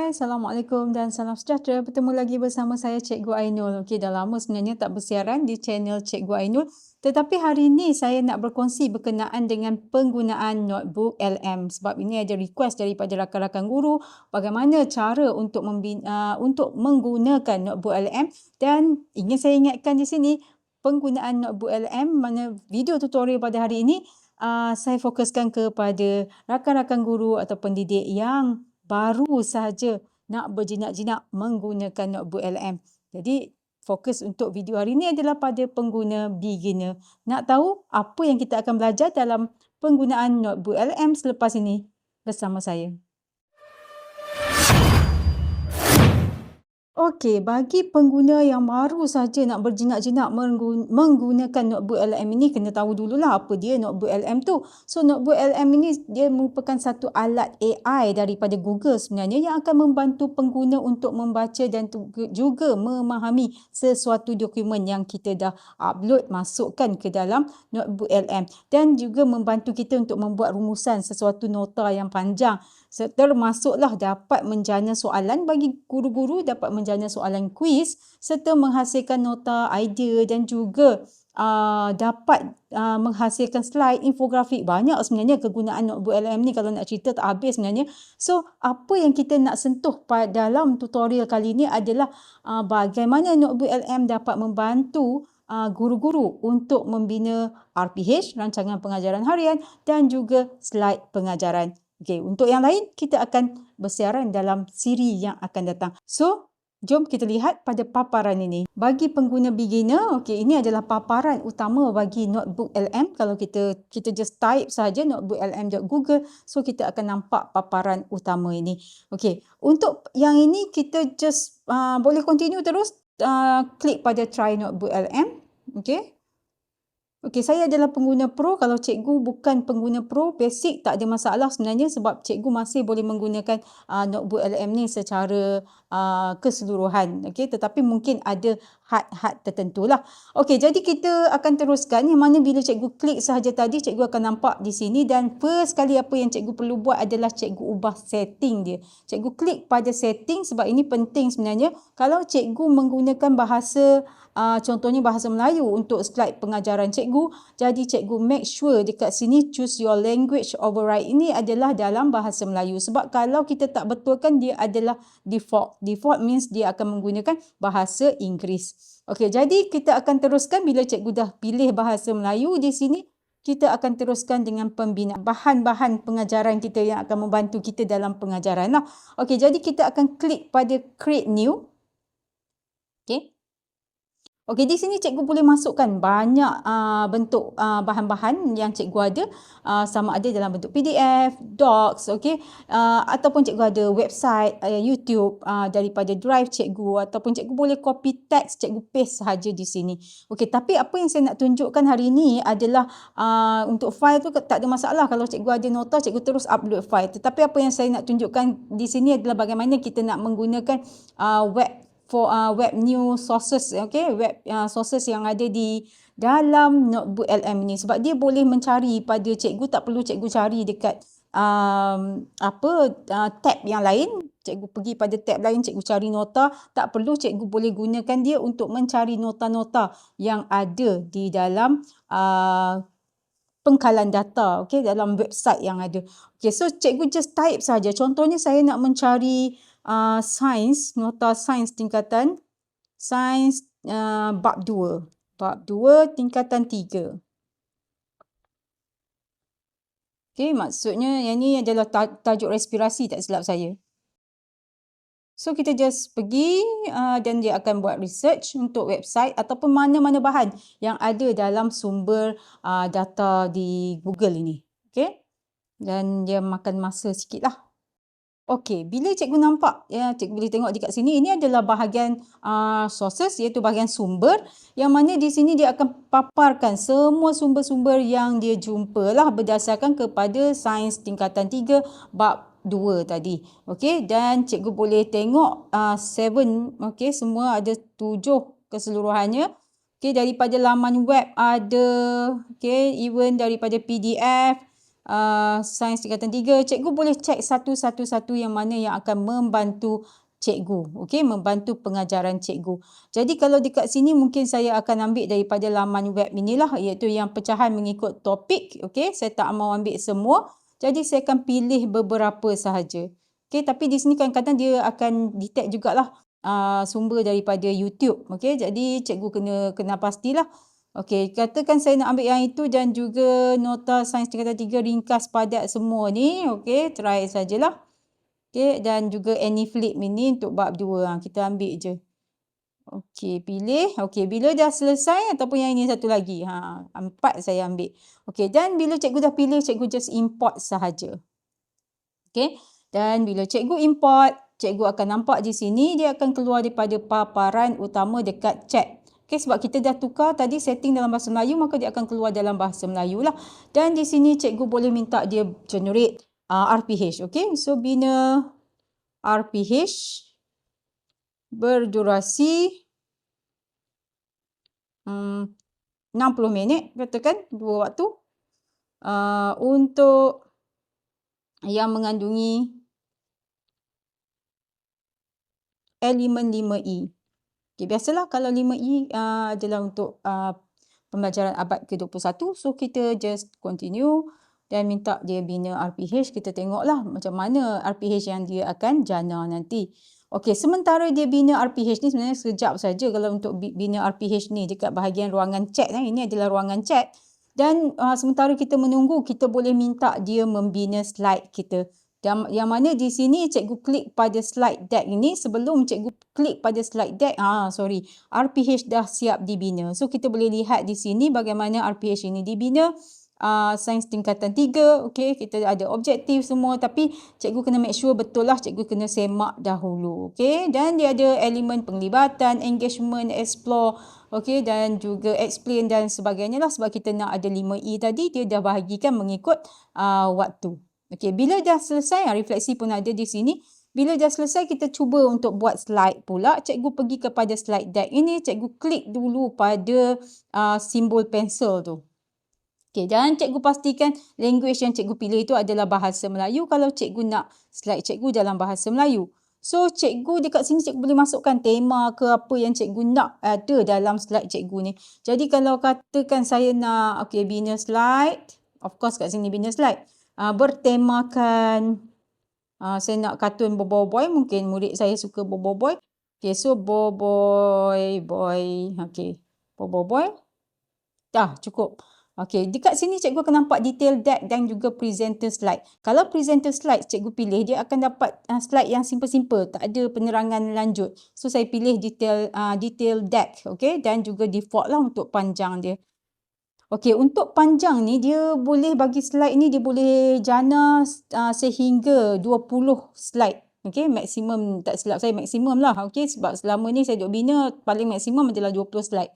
Hai, Assalamualaikum dan salam sejahtera. Bertemu lagi bersama saya Cikgu Ainul. Okey, dah lama sebenarnya tak bersiaran di channel Cikgu Ainul. Tetapi hari ini saya nak berkongsi berkenaan dengan penggunaan notebook LM. Sebab ini ada request daripada rakan-rakan guru bagaimana cara untuk menggunakan notebook LM. Dan ingin saya ingatkan di sini, penggunaan notebook LM, mana video tutorial pada hari ini, saya fokuskan kepada rakan-rakan guru atau pendidik yang baru sahaja nak berjinak-jinak menggunakan notebook LM. Jadi fokus untuk video hari ini adalah pada pengguna beginner. Nak tahu apa yang kita akan belajar dalam penggunaan notebook LM selepas ini bersama saya. Okey, bagi pengguna yang baru saja nak berjinak-jinak menggunakan notebook LM ini, kena tahu dululah apa dia notebook LM tu. So, notebook LM ini dia merupakan satu alat AI daripada Google sebenarnya yang akan membantu pengguna untuk membaca dan juga memahami sesuatu dokumen yang kita dah upload, masukkan ke dalam notebook LM. Dan juga membantu kita untuk membuat rumusan sesuatu nota yang panjang. Termasuklah dapat menjana soalan bagi guru-guru, dapat menjana soalan kuis serta menghasilkan nota, idea dan juga dapat menghasilkan slide, infografik. Banyak sebenarnya kegunaan notebook LM ni, kalau nak cerita tak habis sebenarnya. So, apa yang kita nak sentuh dalam tutorial kali ini adalah bagaimana notebook LM dapat membantu guru-guru untuk membina RPH, rancangan pengajaran harian, dan juga slide pengajaran. Okey, untuk yang lain kita akan bersiaran dalam siri yang akan datang. So, jom kita lihat pada paparan ini. Bagi pengguna beginner, okey, ini adalah paparan utama bagi notebook LM. Kalau kita just type saja notebooklm.google, so kita akan nampak paparan utama ini. Okey, untuk yang ini kita just boleh continue terus, klik pada try notebook LM. Okey. Okey, saya adalah pengguna pro. Kalau cikgu bukan pengguna pro, basic tak ada masalah sebenarnya sebab cikgu masih boleh menggunakan notebook LM ni secara keseluruhan. Okey, tetapi mungkin ada had tertentulah. Okey, jadi kita akan teruskan yang mana bila cikgu klik sahaja tadi, cikgu akan nampak di sini dan first kali apa yang cikgu perlu buat adalah cikgu ubah setting dia. Cikgu klik pada setting sebab ini penting sebenarnya. Kalau cikgu menggunakan bahasa contohnya bahasa Melayu untuk slide pengajaran cikgu, jadi cikgu make sure dekat sini choose your language override ini adalah dalam bahasa Melayu. Sebab kalau kita tak betulkan, dia adalah default. Default means dia akan menggunakan bahasa Inggeris. Okey, jadi kita akan teruskan bila cikgu dah pilih bahasa Melayu di sini. Kita akan teruskan dengan pembinaan bahan-bahan pengajaran kita yang akan membantu kita dalam pengajaran. Okey, jadi kita akan klik pada create new. Okey. Okey, di sini cikgu boleh masukkan banyak bentuk bahan-bahan yang cikgu ada, sama ada dalam bentuk PDF, Docs, okey, ataupun cikgu ada website, YouTube, daripada drive cikgu, ataupun cikgu boleh copy teks, cikgu paste sahaja di sini. Okey, tapi apa yang saya nak tunjukkan hari ini adalah untuk file tu tak ada masalah. Kalau cikgu ada nota, cikgu terus upload file. Tetapi apa yang saya nak tunjukkan di sini adalah bagaimana kita nak menggunakan web new sources, okay, web sources yang ada di dalam notebook LM ini, sebab dia boleh mencari pada cikgu, tak perlu cikgu cari dekat tab yang lain. Cikgu pergi pada tab lain, cikgu cari nota, tak perlu, cikgu boleh gunakan dia untuk mencari nota-nota yang ada di dalam pengkalan data, okay, dalam website yang ada. Okay, so cikgu just type saja. Contohnya saya nak mencari sains, nota sains tingkatan sains bab 2. Bab 2 tingkatan 3. Okey, maksudnya yang ni adalah tajuk respirasi, tak silap saya. So, kita just pergi dan dia akan buat research untuk website ataupun mana-mana bahan yang ada dalam sumber data di Google ini. Okey. Dan dia makan masa sikit lah. Okey, bila cikgu nampak, ya, cikgu boleh tengok dekat sini, ini adalah bahagian sources, iaitu bahagian sumber, yang mana di sini dia akan paparkan semua sumber-sumber yang dia jumpa lah berdasarkan kepada sains tingkatan 3 bab 2 tadi. Okey, dan cikgu boleh tengok 7, okey, semua ada 7 keseluruhannya. Okey, daripada laman web ada, okey, even daripada PDF, Sains tingkatan 3, cikgu boleh cek satu-satu yang mana yang akan membantu cikgu, okey, membantu pengajaran cikgu. Jadi kalau dekat sini mungkin saya akan ambil daripada laman web inilah, iaitu yang pecahan mengikut topik, okey. Saya tak mau ambil semua. Jadi saya akan pilih beberapa sahaja. Okey, tapi di sini kadang-kadang dia akan detect jugalah sumber daripada YouTube, okey. Jadi cikgu kena pastilah. Okey, katakan saya nak ambil yang itu dan juga nota sains tingkatan 3 ringkas padat semua ni. Okey, try sajalah. Okey, dan juga Anyflip ini untuk bab 2. Kita ambil je. Okey, pilih. Okey, bila dah selesai ataupun yang ini satu lagi. 4 saya ambil. Okey, dan bila cikgu dah pilih, cikgu just import sahaja. Okey, dan bila cikgu import, cikgu akan nampak di sini dia akan keluar daripada paparan utama dekat chat. Okey, sebab kita dah tukar tadi setting dalam bahasa Melayu, maka dia akan keluar dalam bahasa Melayu lah. Dan di sini cikgu boleh minta dia generate RPH. Okey, so bina RPH berdurasi 60 minit, katakan 2 waktu. Untuk yang mengandungi elemen 5E. Okay, biasalah kalau 5E adalah untuk pembelajaran abad ke-21. So, kita just continue dan minta dia bina RPH. Kita tengoklah macam mana RPH yang dia akan jana nanti. Okey, sementara dia bina RPH ni sebenarnya sekejap saja kalau untuk bina RPH ni dekat bahagian ruangan chat. Ini adalah ruangan chat. Dan sementara kita menunggu, kita boleh minta dia membina slide kita. Dan yang mana di sini cikgu klik pada slide deck ini. Sebelum cikgu klik pada slide deck, RPH dah siap dibina. So, kita boleh lihat di sini bagaimana RPH ini dibina. Sains tingkatan 3, okey, kita ada objektif semua, tapi cikgu kena make sure betul lah, cikgu kena semak dahulu, okey. Dan dia ada elemen penglibatan, engagement, explore, okey, dan juga explain dan sebagainya lah, sebab kita nak ada 5E tadi, dia dah bahagikan mengikut waktu. Okey, bila dah selesai, refleksi pun ada di sini. Bila dah selesai, kita cuba untuk buat slide pula. Cikgu pergi kepada slide deck ini, cikgu klik dulu pada simbol pensel tu. Okey, dan cikgu pastikan language yang cikgu pilih itu adalah bahasa Melayu kalau cikgu nak slide cikgu dalam bahasa Melayu. So, cikgu dekat sini cikgu boleh masukkan tema ke apa yang cikgu nak ada dalam slide cikgu ni. Jadi, kalau katakan saya nak, okey, bina slide. Of course, kat sini bina slide. Bertemakan, saya nak kartun Boboiboy. Mungkin murid saya suka Boboiboy. Okey, so Boboiboy. Okey, Boboiboy. Dah, cukup. Okey, dekat sini cikgu akan nampak detail deck dan juga presenter slide. Kalau presenter slide cikgu pilih, dia akan dapat slide yang simple-simple, tak ada penerangan lanjut. So, saya pilih detail deck, okey, dan juga default lah untuk panjang dia. Okey, untuk panjang ni dia boleh bagi slide ni dia boleh jana sehingga 20 slide. Okey, maksimum, tak silap saya maksimum lah. Okey, sebab selama ni saya duk bina paling maksimum adalah 20 slide.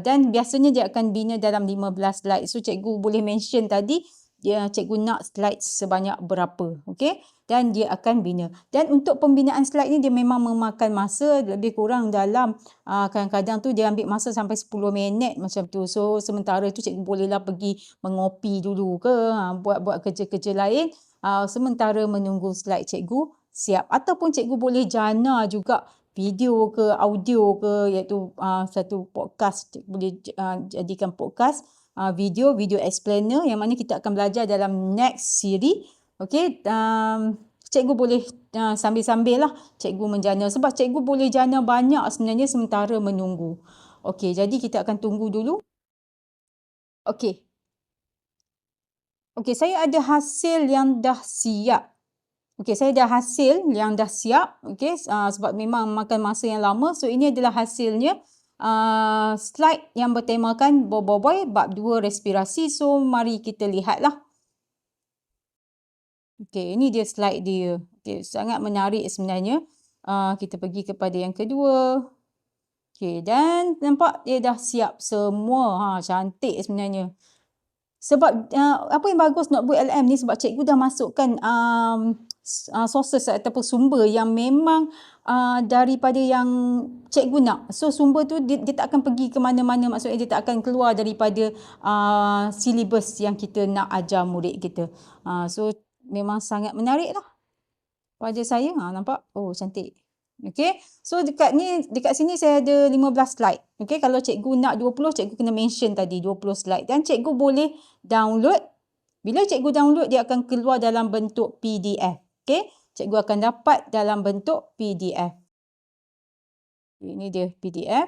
Dan biasanya dia akan bina dalam 15 slide. So, cikgu boleh mention tadi cikgu nak slide sebanyak berapa. Okey, dan dia akan bina. Dan untuk pembinaan slide ni dia memang memakan masa lebih kurang dalam kadang-kadang tu dia ambil masa sampai 10 minit macam tu. So, sementara tu cikgu bolehlah pergi mengopi dulu ke, buat-buat kerja-kerja lain sementara menunggu slide cikgu siap. Ataupun cikgu boleh jana juga video ke audio ke, iaitu satu podcast. Cikgu boleh jadikan podcast video explainer yang mana kita akan belajar dalam next series. Okey, cikgu boleh sambil-sambil lah cikgu menjana, sebab cikgu boleh jana banyak sebenarnya sementara menunggu. Okey, jadi kita akan tunggu dulu. Okey. Okey, saya ada hasil yang dah siap. Okey, saya dah hasil yang dah siap. Okey, sebab memang makan masa yang lama. So, ini adalah hasilnya. Slide yang bertemakan Boboiboy bab 2 respirasi. So, mari kita lihatlah. Okey, ini dia slide dia. Okey, sangat menarik sebenarnya. Kita pergi kepada yang kedua. Okey, dan nampak dia dah siap semua. Cantik sebenarnya. Sebab apa yang bagus notebook LM ni, sebab cikgu dah masukkan sources ataupun sumber yang memang daripada yang cikgu nak. So sumber tu dia tak akan pergi ke mana-mana, maksudnya dia tak akan keluar daripada silibus yang kita nak ajar murid kita. So memang sangat menarik lah pada saya. Nampak? Oh, cantik. Okey. So dekat sini saya ada 15 slide. Okey, kalau cikgu nak 20, cikgu kena mention tadi 20 slide, dan cikgu boleh download. Bila cikgu download, dia akan keluar dalam bentuk PDF. Okey, cikgu akan dapat dalam bentuk PDF. Ini dia PDF.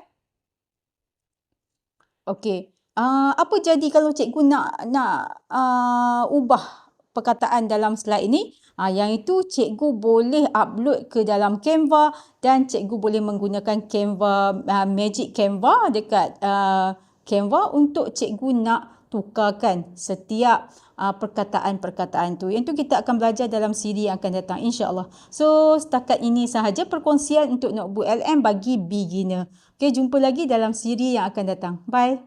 Okey. Apa jadi kalau cikgu nak ubah perkataan dalam slide ini? Yang itu cikgu boleh upload ke dalam Canva, dan cikgu boleh menggunakan Canva, Magic Canva dekat Canva untuk cikgu nak tukarkan setiap perkataan-perkataan tu. Yang tu kita akan belajar dalam siri yang akan datang, insya-Allah. So setakat ini sahaja perkongsian untuk Notebook LM bagi beginner. Okey, jumpa lagi dalam siri yang akan datang. Bye.